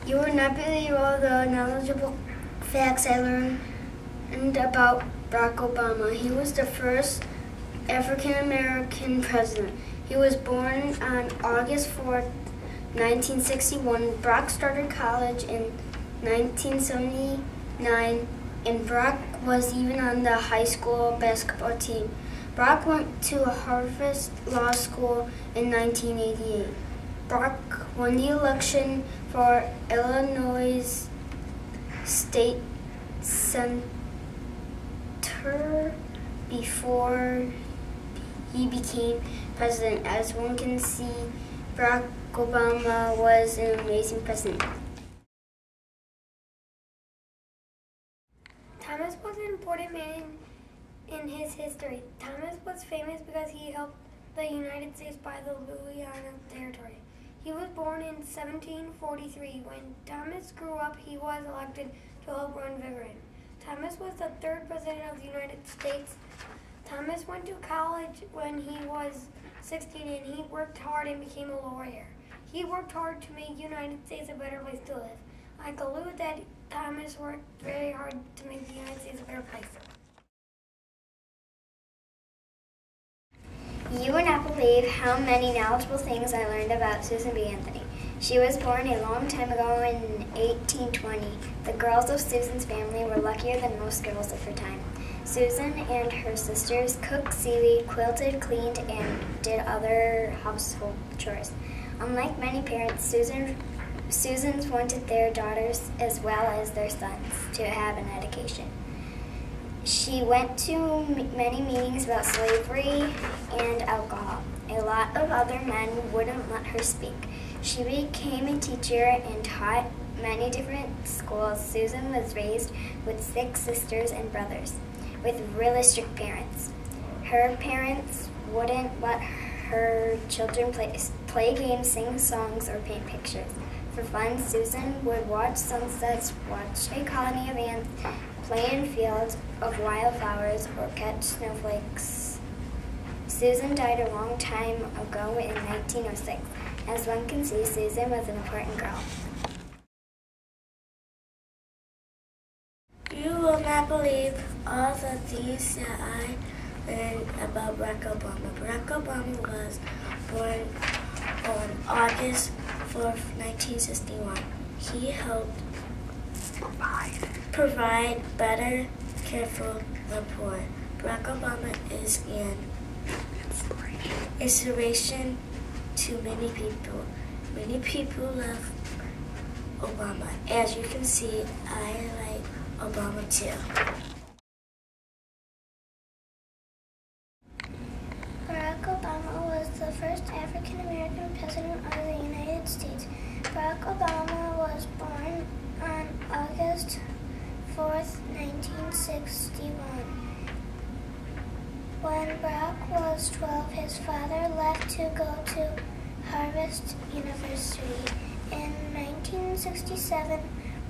You would not believe all the knowledgeable facts I learned about Barack Obama. He was the first African-American president. He was born on August 4th, 1961. Barack started college in 1979, and Barack was even on the high school basketball team. Barack went to Harvard Law School in 1988. Barack won the election for Illinois State Senator before he became president. As one can see, Barack Obama was an amazing president. Thomas was an important man in his history. Thomas was famous because he helped the United States buy the Louisiana Territory. He was born in 1743. When Thomas grew up, he was elected to help run Vivian. Thomas was the third president of the United States. Thomas went to college when he was 16, and he worked hard and became a lawyer. He worked hard to make the United States a better place to live. I conclude that Thomas worked very hard to make the United States a better place. You would not believe how many knowledgeable things I learned about Susan B. Anthony. She was born a long time ago in 1820. The girls of Susan's family were luckier than most girls of her time. Susan and her sisters cooked seaweed, quilted, cleaned, and did other household chores. Unlike many parents, Susans wanted their daughters as well as their sons to have an education. She went to many meetings about slavery and alcohol. A lot of other men wouldn't let her speak. She became a teacher and taught many different schools. Susan was raised with 6 sisters and brothers, with really strict parents. Her parents wouldn't let her children play games, sing songs, or paint pictures. For fun, Susan would watch sunsets, watch a colony of ants, play in fields of wildflowers, or catch snowflakes. Susan died a long time ago in 1906. As one can see, Susan was an important girl. You will not believe all the things that I learned about Barack Obama. Barack Obama was born on August 4th, 1961. He helped provide better care for the poor. Barack Obama is an inspiration to many people. Many people love Obama. As you can see, I like Obama too. Barack Obama was the first African-American president of the United States. Barack Obama was born on August 4th, 1961. When Barack was 12, his father left to go to Harvard University. In 1967,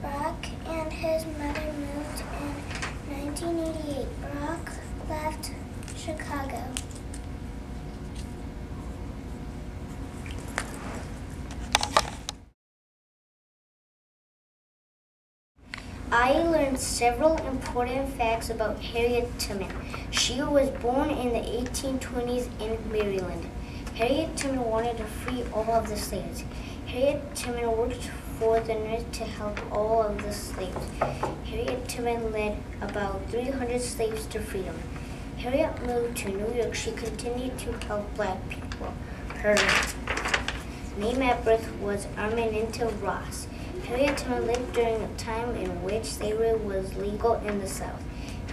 Barack and his mother moved. In 1988, Barack left Chicago. I learned several important facts about Harriet Tubman. She was born in the 1820s in Maryland. Harriet Tubman wanted to free all of the slaves. Harriet Tubman worked for the North to help all of the slaves. Harriet Tubman led about 300 slaves to freedom. Harriet moved to New York. She continued to help black people. Her name at birth was Arminta Ross. Harriet Tubman lived during a time in which slavery was legal in the South.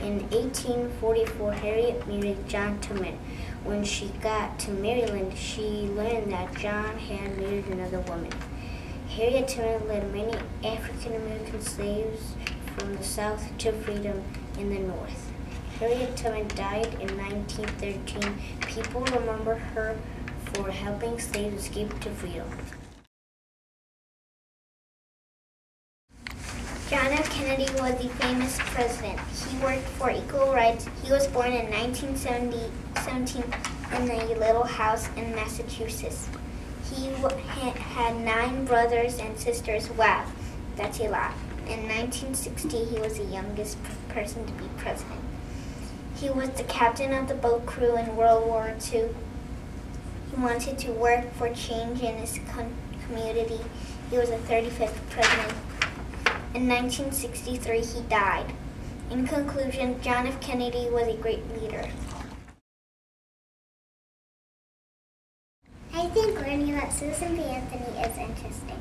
In 1844, Harriet married John Tubman. When she got to Maryland, she learned that John had married another woman. Harriet Tubman led many African-American slaves from the South to freedom in the North. Harriet Tubman died in 1913. People remember her for helping slaves escape to freedom. John F. Kennedy was the famous president. He worked for equal rights. He was born in 1917 in a little house in Massachusetts. He had 9 brothers and sisters. Wow, Betsy laughed. In 1960, he was the youngest person to be president. He was the captain of the boat crew in World War II. He wanted to work for change in his community. He was the 35th president. In 1963, he died. In conclusion, John F. Kennedy was a great leader. I think learning about Susan B. Anthony is interesting.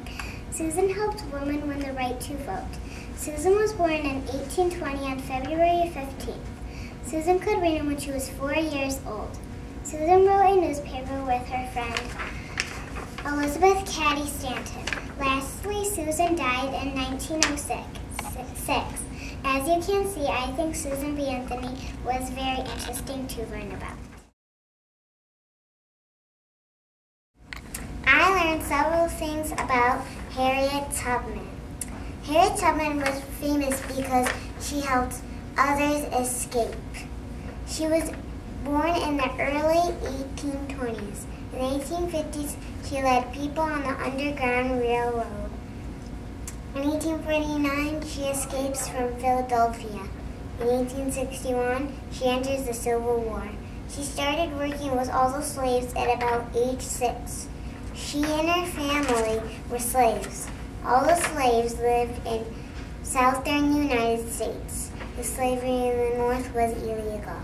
Susan helped women win the right to vote. Susan was born in 1820 on February 15th. Susan could read when she was 4 years old. Susan wrote a newspaper with her friend Elizabeth Cady Stanton. Lastly, Susan died in 1906. As you can see, I think Susan B. Anthony was very interesting to learn about. I learned several things about Harriet Tubman. Harriet Tubman was famous because she helped others escape. She was born in the early 1820s. In the 1850s, she led people on the Underground Railroad. In 1849, she escapes from Philadelphia. In 1861, she enters the Civil War. She started working with all the slaves at about age 6. She and her family were slaves. All the slaves lived in southern United States. The slavery in the North was illegal.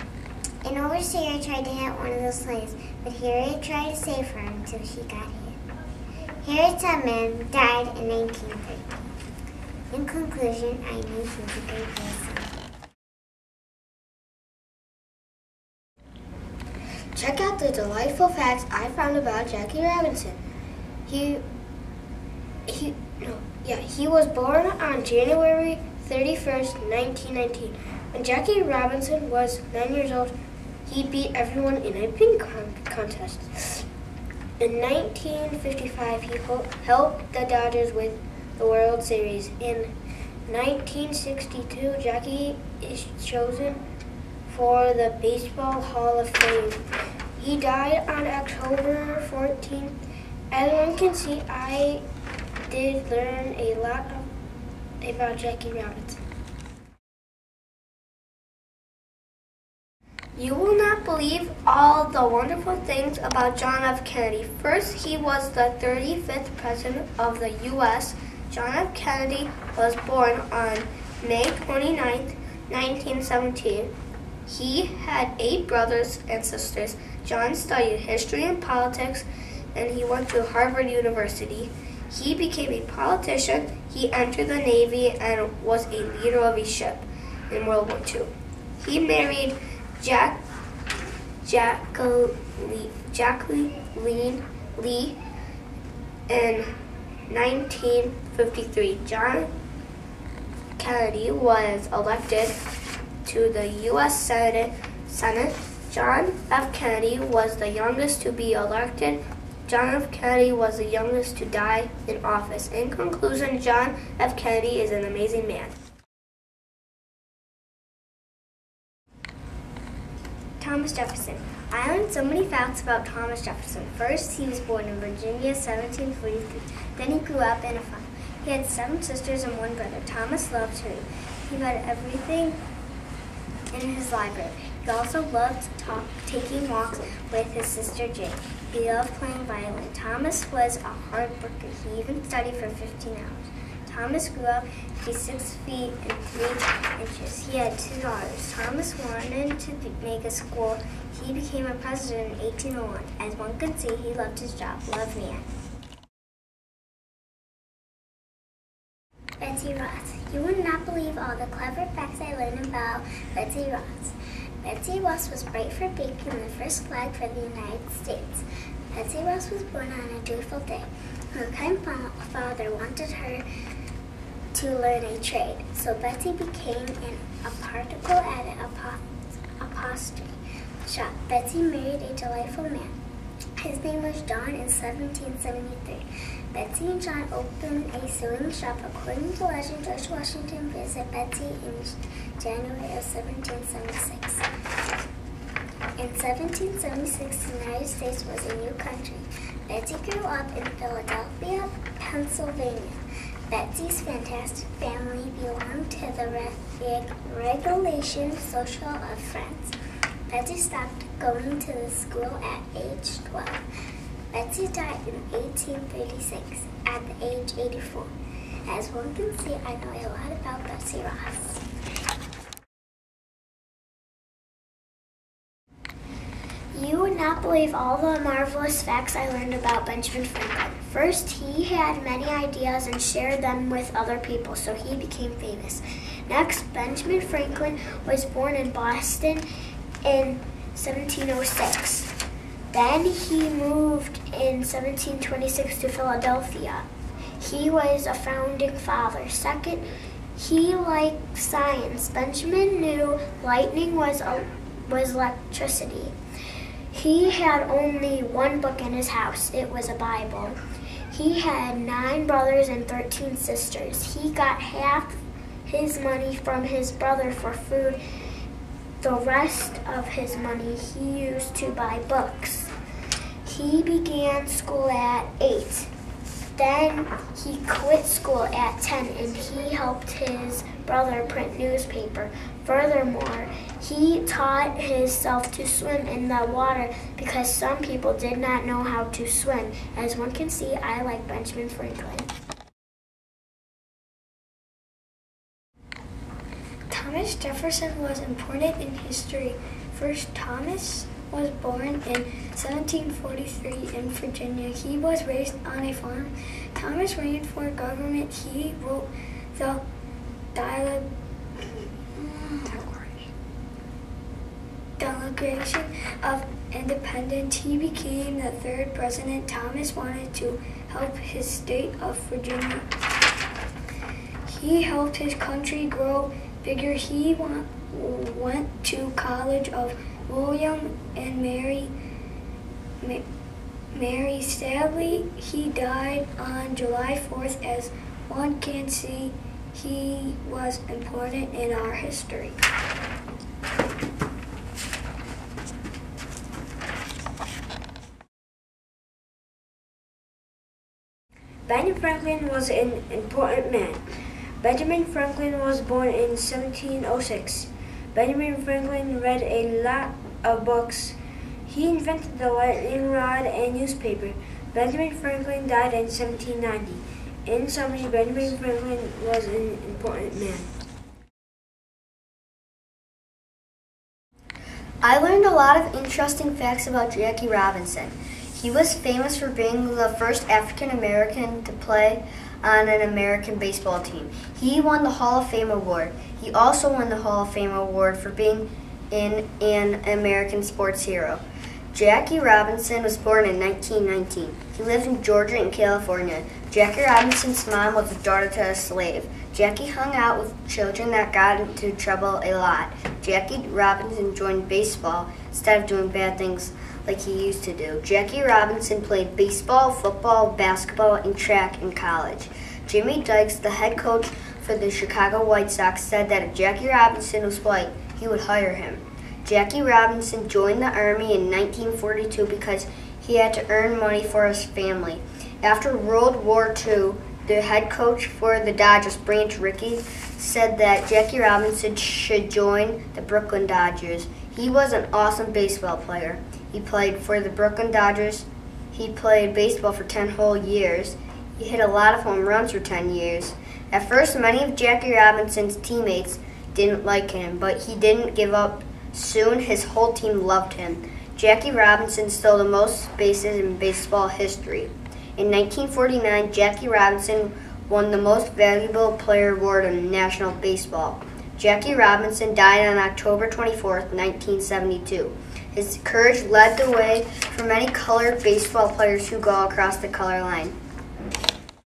An overseer tried to hit one of the slaves, but Harriet tried to save her until she got hit. Harriet Tubman died in 1930. In conclusion, I knew she was a great person. Check out the delightful facts I found about Jackie Robinson. He was born on January 31st, 1919. When Jackie Robinson was 9 years old, he beat everyone in a ping pong contest. In 1955, he helped the Dodgers win the World Series. In 1962, Jackie is chosen for the Baseball Hall of Fame. He died on October 14th. As one can see, I did learn a lot about Jackie Robinson. You will not believe all the wonderful things about John F. Kennedy. First, he was the 35th president of the U.S. John F. Kennedy was born on May 29th, 1917. He had 8 brothers and sisters. John studied history and politics, and he went to Harvard University. He became a politician. He entered the Navy and was a leader of a ship in World War II. He married Jacqueline Lee in 1953. John Kennedy was elected to the U.S. Senate. John F. Kennedy was the youngest to be elected. John F. Kennedy was the youngest to die in office. In conclusion, John F. Kennedy is an amazing man. Thomas Jefferson. I learned so many facts about Thomas Jefferson. First, he was born in Virginia, 1743. Then he grew up in a farm. He had 7 sisters and 1 brother. Thomas loved to read. He read everything in his library. He also loved taking walks with his sister Jane. He loved playing violin. Thomas was a hard worker. He even studied for 15 hours. Thomas grew up to be 6 feet and 3 inches. He had 2 daughters. Thomas wanted to make a school. He became a president in 1801. As one could see, he loved his job. Love man. Betsy Ross. You would not believe all the clever facts I learned about Betsy Ross. Betsy Ross was bright for baking the first flag for the United States. Betsy Ross was born on a joyful day. Her kind father wanted her to learn a trade, so Betsy became a particle at an upholstery shop. Betsy married a delightful man. His name was John in 1773. Betsy and John opened a sewing shop. According to legend, George Washington visited Betsy in January of 1776. In 1776, the United States was a new country. Betsy grew up in Philadelphia, Pennsylvania. Betsy's fantastic family belonged to the regulation social of France. Betsy stopped going to the school at age 12. Betsy died in 1836 at the age 84. As one can see, I know a lot about Betsy Ross. You would not believe all the marvelous facts I learned about Benjamin Franklin. First, he had many ideas and shared them with other people, so he became famous. Next, Benjamin Franklin was born in Boston in 1706. Then he moved in 1726 to Philadelphia. He was a founding father. Second, he liked science. Benjamin knew lightning was electricity. He had only one book in his house. It was a Bible. He had 9 brothers and 13 sisters. He got half his money from his brother for food. The rest of his money he used to buy books. He began school at 8. Then he quit school at 10 and he helped his brother print newspaper. Furthermore, he taught himself to swim in the water because some people did not know how to swim. As one can see, I like Benjamin Franklin. Thomas Jefferson was important in history. First, Thomas was born in 1743 in Virginia. He was raised on a farm. Thomas ran for government. He wrote the Declaration of Independence. He became the 3rd president. Thomas wanted to help his state of Virginia. He helped his country grow bigger. He went to college of William and Mary. Sadly, he died on July 4th. As one can see, he was important in our history. Benjamin Franklin was an important man. Benjamin Franklin was born in 1706. Benjamin Franklin read a lot of books. He invented the lightning rod and newspaper. Benjamin Franklin died in 1790. In summary, Benjamin Franklin was an important man. I learned a lot of interesting facts about Jackie Robinson. He was famous for being the first African American to play on an American baseball team. He won the Hall of Fame award. He also won the Hall of Fame award for being an American sports hero. Jackie Robinson was born in 1919. He lived in Georgia and California. Jackie Robinson's mom was the daughter to a slave. Jackie hung out with children that got into trouble a lot. Jackie Robinson joined baseball instead of doing bad things like he used to do. Jackie Robinson played baseball, football, basketball, and track in college. Jimmy Dykes, the head coach for the Chicago White Sox, said that if Jackie Robinson was white, he would hire him. Jackie Robinson joined the Army in 1942 because he had to earn money for his family. After World War II, the head coach for the Dodgers, Branch Rickey, said that Jackie Robinson should join the Brooklyn Dodgers. He was an awesome baseball player. He played for the Brooklyn Dodgers. He played baseball for 10 whole years. He hit a lot of home runs for 10 years. At first, many of Jackie Robinson's teammates didn't like him, but he didn't give up. Soon, his whole team loved him. Jackie Robinson stole the most bases in baseball history. In 1949, Jackie Robinson won the Most Valuable Player award in National Baseball. Jackie Robinson died on October 24, 1972. His courage led the way for many colored baseball players who go across the color line.